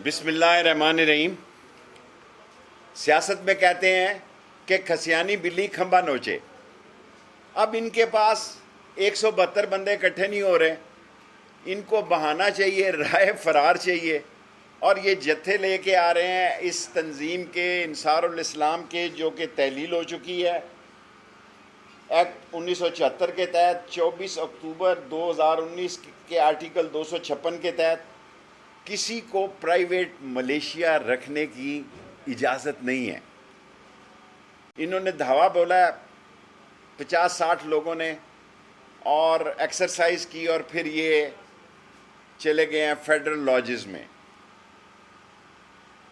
بسم اللہ الرحمن الرحیم۔ سیاست میں کہتے ہیں کہ کھسیانی بلی کھمبا نوچے۔ اب ان کے پاس 172 بندے اکٹھے نہیں ہو رہے، ان کو بہانہ چاہیے، رائے فرار چاہیے، اور یہ جتھے لے کے آ رہے ہیں اس تنظیم کے انصار الاسلام کے، جو کہ تحلیل ہو چکی ہے ایکٹ 1974 کے تحت 24 اکتوبر 2019 کے آرٹیکل 256 کے تحت کسی کو پرائیویٹ ملیشیا رکھنے کی اجازت نہیں ہے۔ انہوں نے دھاوا بولا ہے 50-60 لوگوں نے، اور ایکسرسائز کی، اور پھر یہ چلے گئے ہیں فیڈرل لاجز میں۔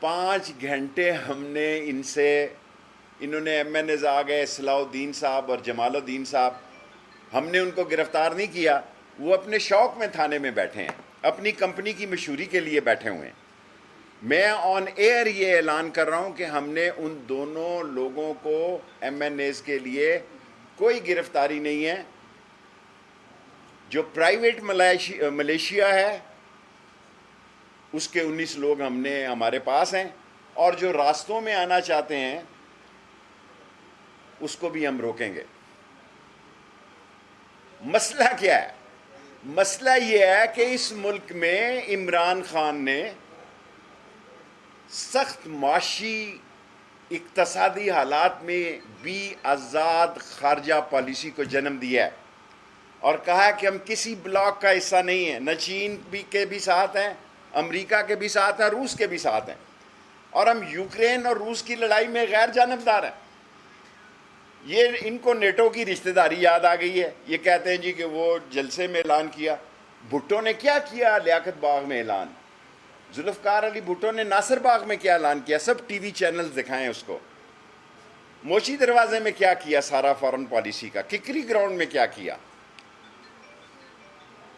5 گھنٹے ہم نے ان سے، انہوں نے ایم این ایز آ گئے، صلاح الدین صاحب اور جمال الدین صاحب، ہم نے ان کو گرفتار نہیں کیا، وہ اپنے شوق میں تھانے میں بیٹھے ہیں، اپنی کمپنی کی مشہوری کے لیے بیٹھے ہوئے ہیں۔ میں آن ایئر یہ اعلان کر رہا ہوں کہ ہم نے ان دونوں لوگوں کو ایم این ایز کے لیے کوئی گرفتاری نہیں ہے۔ جو پرائیویٹ ملیشیا ہے اس کے 19 لوگ ہمارے پاس ہیں، اور جو راستوں میں آنا چاہتے ہیں اس کو بھی ہم روکیں گے۔ مسئلہ کیا ہے؟ مسئلہ یہ ہے کہ اس ملک میں عمران خان نے سخت معاشی اقتصادی حالات میں بھی آزاد خارجہ پالیسی کو جنم دیا ہے، اور کہا ہے کہ ہم کسی بلاک کا حصہ نہیں ہیں، نہ چین کے بھی ساتھ ہیں، امریکہ کے بھی ساتھ ہیں، روس کے بھی ساتھ ہیں، اور ہم یوکرین اور روس کی لڑائی میں غیر جانبدار ہیں۔ یہ ان کو نیٹو کی رشتہ داری یاد آ گئی ہے۔ یہ کہتے ہیں جی کہ وہ جلسے میں اعلان کیا۔ بھٹو نے کیا کیا لیاقت باغ میں اعلان؟ ذوالفقار علی بھٹو نے ناصر باغ میں کیا اعلان کیا؟ سب ٹی وی چینلز دکھائیں اس کو۔ موچی دروازے میں کیا کیا سارا فارن پالیسی کا؟ ککری گراؤنڈ میں کیا کیا؟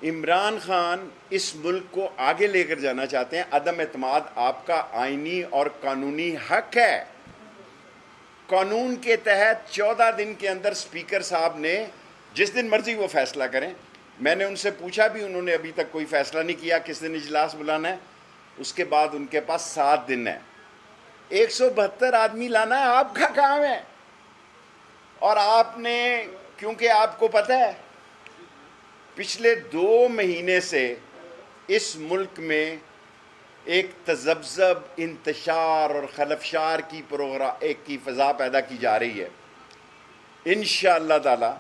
عمران خان اس ملک کو آگے لے کر جانا چاہتے ہیں۔ عدم اعتماد آپ کا آئینی اور قانونی حق ہے۔ قانون کے تحت 14 دن کے اندر اسپیکر صاحب نے، جس دن مرضی وہ فیصلہ کریں، میں نے ان سے پوچھا بھی، انہوں نے ابھی تک کوئی فیصلہ نہیں کیا کس دن اجلاس بلانا ہے۔ اس کے بعد ان کے پاس 7 دن ہے۔ 172 آدمی لانا ہے آپ کا کام ہے، اور آپ نے، کیونکہ آپ کو پتہ ہے پچھلے 2 مہینے سے اس ملک میں ایک تذبذب، انتشار اور خلفشار کی فضا پیدا کی جا رہی ہے۔ انشاءاللہ تعالی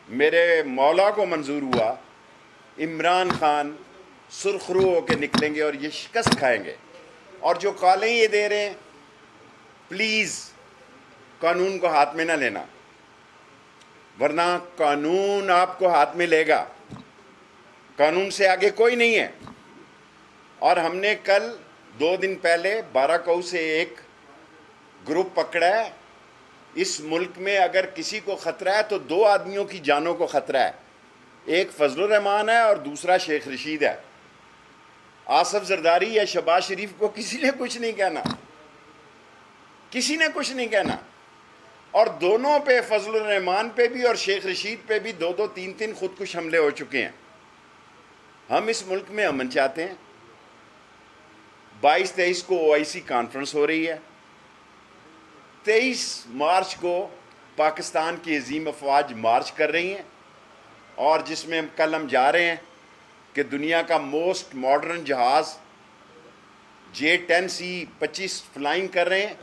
میرے مولا کو منظور ہوا، عمران خان سرخرو ہو کے نکلیں گے اور یہ شکست کھائیں گے۔ اور جو کالیں یہ دے رہے ہیں، پلیز قانون کو ہاتھ میں نہ لینا، ورنہ قانون آپ کو ہاتھ میں لے گا۔ قانون سے آگے کوئی نہیں ہے۔ اور ہم نے کل 2 دن پہلے باراکو سے ایک گروپ پکڑا ہے۔ اس ملک میں اگر کسی کو خطرہ ہے تو 2 آدمیوں کی جانوں کو خطرہ ہے، ایک فضل الرحمان ہے اور دوسرا شیخ رشید ہے۔ آصف زرداری یا شہباز شریف کو کسی نے کچھ نہیں کہنا، کسی نے کچھ نہیں کہنا، اور دونوں پہ، فضل الرحمان پہ بھی اور شیخ رشید پہ بھی 2-2 3-3 خودکش حملے ہو چکے ہیں۔ ہم اس ملک میں امن چاہتے ہیں۔ 22-23 کو OIC کانفرنس ہو رہی ہے، 23 مارچ کو پاکستان کی عظیم افواج مارچ کر رہی ہیں، اور جس میں کل ہم جا رہے ہیں کہ دنیا کا موسٹ ماڈرن جہاز J-10C-25 فلائنگ کر رہے ہیں۔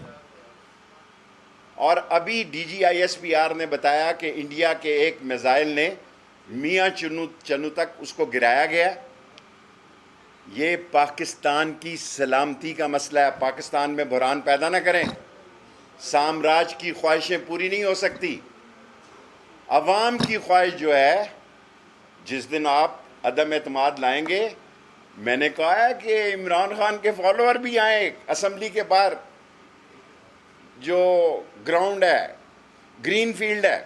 اور ابھی DGISPR نے بتایا کہ انڈیا کے ایک میزائل نے میاں چنو تک اس کو گرایا گیا۔ یہ پاکستان کی سلامتی کا مسئلہ ہے۔ پاکستان میں بحران پیدا نہ کریں۔ سامراج کی خواہشیں پوری نہیں ہو سکتی۔ عوام کی خواہش جو ہے، جس دن آپ عدم اعتماد لائیں گے، میں نے کہا ہے کہ عمران خان کے فالوور بھی آئیں اسمبلی کے باہر، جو گراؤنڈ ہے، گرین فیلڈ ہے۔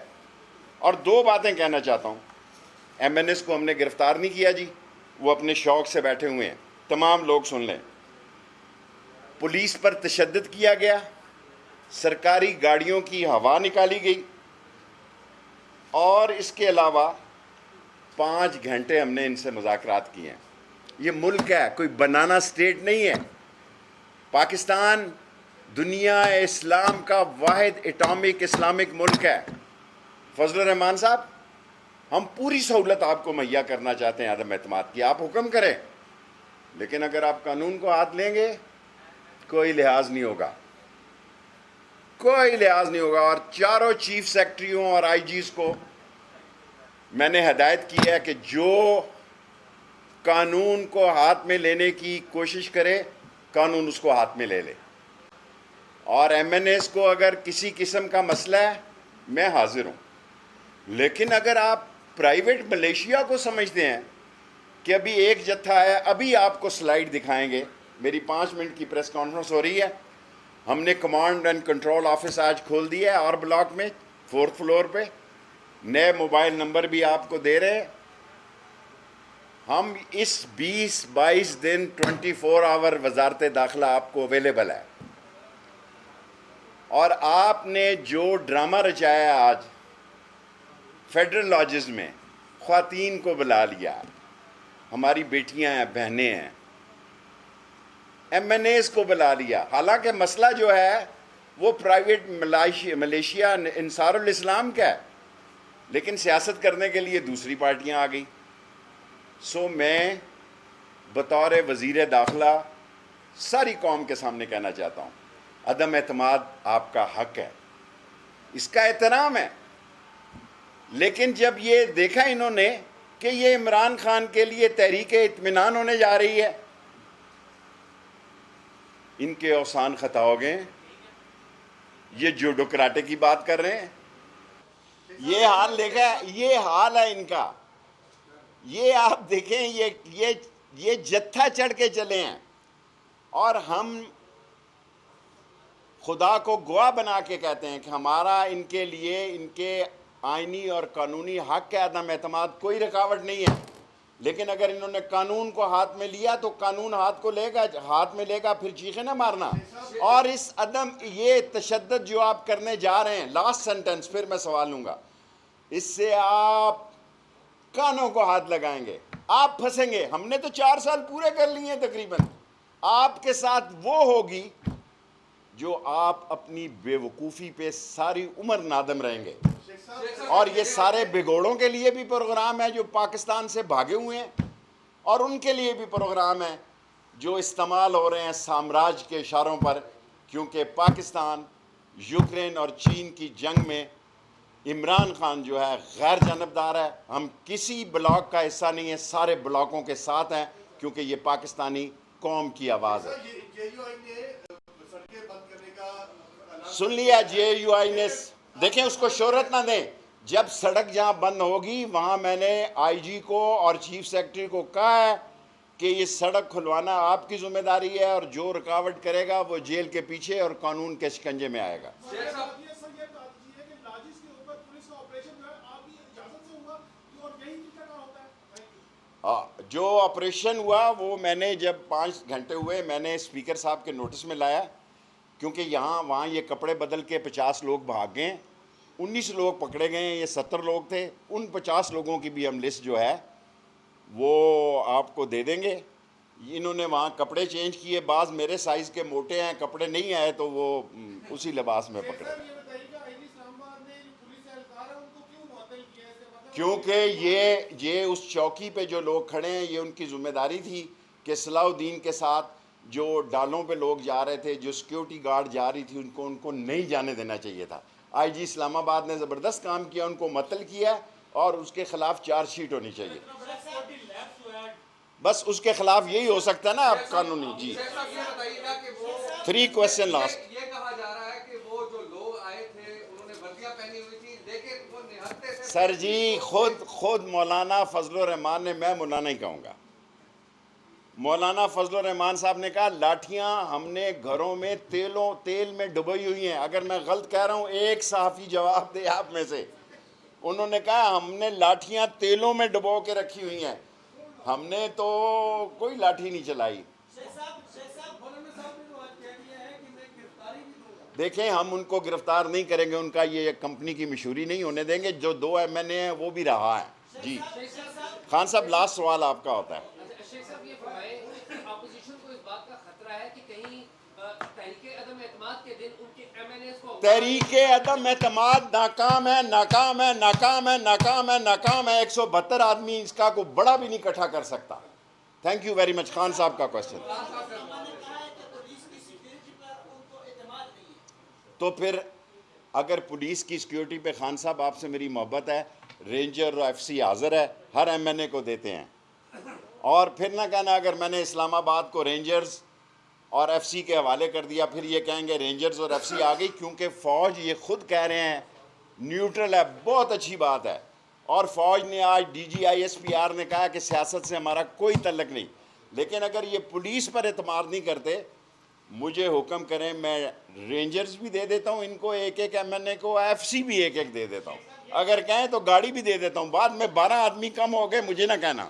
اور 2 باتیں کہنا چاہتا ہوں۔ ایم این ایس کو ہم نے گرفتار نہیں کیا جی، وہ اپنے شوق سے بیٹھے ہوئے ہیں۔ تمام لوگ سن لیں، پولیس پر تشدد کیا گیا، سرکاری گاڑیوں کی ہوا نکالی گئی، اور اس کے علاوہ 5 گھنٹے ہم نے ان سے مذاکرات کیے ہیں۔ یہ ملک ہے، کوئی بنانا اسٹیٹ نہیں ہے۔ پاکستان دنیا اسلام کا واحد اٹامک اسلامک ملک ہے۔ فضل الرحمان صاحب، ہم پوری سہولت آپ کو مہیا کرنا چاہتے ہیں عدم اعتماد کی، آپ حکم کریں، لیکن اگر آپ قانون کو ہاتھ لیں گے کوئی لحاظ نہیں ہوگا، کوئی لحاظ نہیں ہوگا۔ اور چاروں چیف سیکرٹریوں اور آئی جیز کو میں نے ہدایت کی ہے کہ جو قانون کو ہاتھ میں لینے کی کوشش کرے، قانون اس کو ہاتھ میں لے لے۔ اور ایم این ایز کو اگر کسی قسم کا مسئلہ ہے میں حاضر ہوں، لیکن اگر آپ پرائیویٹ ملیشیا کو سمجھتے ہیں کہ ابھی ایک جتھا ہے، ابھی آپ کو سلائیڈ دکھائیں گے، میری 5 منٹ کی پریس کانفرنس ہو رہی ہے، ہم نے کمانڈ اینڈ کنٹرول آفس آج کھول دیا ہے آر بلاک میں 4th فلور پہ، نئے موبائل نمبر بھی آپ کو دے رہے ہیں۔ ہم اس 20-22 دن 24 آور وزارت داخلہ آپ کو اویلیبل ہے۔ اور آپ نے جو ڈرامہ رچایا آج فیڈرل لاجز میں، خواتین کو بلا لیا، ہماری بیٹیاں ہیں، بہنیں ہیں، ایم این ایز کو بلا لیا، حالانکہ مسئلہ جو ہے وہ پرائیویٹ ملیشیا انصار الاسلام کا ہے، لیکن سیاست کرنے کے لیے دوسری پارٹیاں آ گئی۔ سو میں بطور وزیر داخلہ ساری قوم کے سامنے کہنا چاہتا ہوں، عدم اعتماد آپ کا حق ہے، اس کا احترام ہے، لیکن جب یہ دیکھا انہوں نے کہ یہ عمران خان کے لیے تحریک اطمینان ہونے جا رہی ہے، ان کے اوسان خطا ہو گئے، یہ جوڈو کراٹے کی بات کر رہے ہیں۔ یہ حال دیکھا ہے، یہ حال ہے ان کا، یہ آپ دیکھیں، یہ جتھا چڑھ کے چلے ہیں، اور ہم خدا کو گواہ بنا کے کہتے ہیں کہ ہمارا ان کے لیے ان کے آئینی اور قانونی حق کے عدم اعتماد کوئی رکاوٹ نہیں ہے، لیکن اگر انہوں نے قانون کو ہاتھ میں لیا تو قانون ہاتھ میں لے گا، پھر چیخیں نہ مارنا۔ اور اس یہ تشدد جو آپ کرنے جا رہے ہیں، لاسٹ سینٹنس پھر میں سوال لوں گا، اس سے آپ کانوں کو ہاتھ لگائیں گے، آپ پھنسیں گے۔ ہم نے تو 4 سال پورے کر لیے ہیں تقریباً، آپ کے ساتھ وہ ہوگی جو آپ اپنی بے وقوفی پہ ساری عمر نادم رہیں گے۔ اور یہ سارے بگوڑوں کے لیے بھی پروگرام ہے جو پاکستان سے بھاگے ہوئے ہیں، اور ان کے لیے بھی پروگرام ہے جو استعمال ہو رہے ہیں سامراج کے اشاروں پر، کیونکہ پاکستان یوکرین اور چین کی جنگ میں عمران خان جو ہے غیر جانبدار ہے، ہم کسی بلاک کا حصہ نہیں ہیں، سارے بلاکوں کے ساتھ ہیں، کیونکہ یہ پاکستانی قوم کی آواز ہے۔ سن لیا جے یو آئی نے، دیکھیں اس کو شہرت نہ دیں، جب سڑک جہاں بند ہوگی وہاں میں نے آئی جی کو اور چیف سیکرٹری کو کہا ہے کہ یہ سڑک کھلوانا آپ کی ذمہ داری ہے، اور جو رکاوٹ کرے گا وہ جیل کے پیچھے اور قانون کے شکنجے میں آئے گا۔ جو آپریشن ہوا وہ میں نے جب 5 گھنٹے ہوئے میں نے اسپیکر صاحب کے نوٹس میں لایا، کیونکہ وہاں یہ کپڑے بدل کے 50 لوگ بھاگ گئے ہیں، 19 لوگ پکڑے گئے ہیں، یہ 70 لوگ تھے، ان 50 لوگوں کی بھی ہم لسٹ جو ہے وہ آپ کو دے دیں گے۔ انہوں نے وہاں کپڑے چینج کیے، بعض میرے سائز کے موٹے ہیں، کپڑے نہیں آئے تو وہ اسی لباس میں پکڑے۔ کیونکہ یہ اس چوکی پہ جو لوگ کھڑے ہیں یہ ان کی ذمہ داری تھی کہ صلاح الدین کے ساتھ جو ڈالوں پہ لوگ جا رہے تھے، جو سیکیورٹی گارڈ جا رہی تھی، ان کو نہیں جانے دینا چاہیے تھا۔ آئی جی اسلام آباد نے زبردست کام کیا، ان کو معطل کیا، اور اس کے خلاف چارج شیٹ ہونی چاہیے۔ بس اس کے خلاف یہی ہو سکتا ہے نا اب قانونی۔ جی 3 کوسچن لاسٹ۔ یہ کہا جا رہا ہے کہ وہ جو لوگ آئے تھے انہوں نے وردیاں پہنی ہوئی تھی، لیکن وہ نہتے سے سر جی خود مولانا فضل الرحمان نے، میں مولانا ہی کہوں گا، مولانا فضل الرحمان صاحب نے کہا لاٹھیاں ہم نے گھروں میں تیل میں ڈبوئی ہوئی ہیں۔ اگر میں غلط کہہ رہا ہوں ایک صحافی جواب دے آپ میں سے۔ انہوں نے کہا ہم نے لاٹھیاں تیلوں میں ڈبو کے رکھی ہوئی ہیں، ہم نے تو کوئی لاٹھی نہیں چلائی۔ دیکھیں ہم ان کو گرفتار نہیں کریں گے، ان کا یہ کمپنی کی مشہوری نہیں ہونے دیں گے۔ جو 2 ایم این اے ہیں وہ بھی رہا ہے۔ جی خان صاحب لاسٹ سوال آپ کا ہوتا ہے۔ اعتماد کے دن ان کے MNAs کو تحریک عدم اعتماد ناکام ہے، ناکام ہے، ناکام ہے، ناکام ہے، ناکام ہے. 172 آدمی اس کا کو بڑا بھی نہیں اکٹھا کر سکتا. Thank you very much. Khan صاحب کا کوشچن. تو پھر اگر پولیس کی سیکیورٹی پہ خان صاحب آپ سے میری محبت ہے، رینجر اور FCC حاضر ہے، ہر MNA کو دیتے ہیں. اور پھر نہ کہنا اگر میں نے اسلام آباد کو رینجرز اور FCC کے حوالے کر دیا پھر یہ کہیں گے رینجرز اور FCC آ گئی، کیونکہ فوج یہ خود کہہ رہے ہیں نیوٹرل ہے. بہت اچھی بات ہے. اور فوج نے آج DG ISPR نے کہا کہ سیاست سے ہمارا کوئی تعلق نہیں. لیکن اگر یہ پولیس پر اعتماد نہیں کرتے، مجھے حکم کریں، میں رینجرز بھی دے دیتا ہوں ان کو ایک ایک MNA کو، FCC بھی ایک ایک دے دیتا ہوں. اگر کہیں تو گاڑی بھی دے دیتا ہوں. بعد میں 12 آدمی کم ہو گئے مجھے نہ کہنا.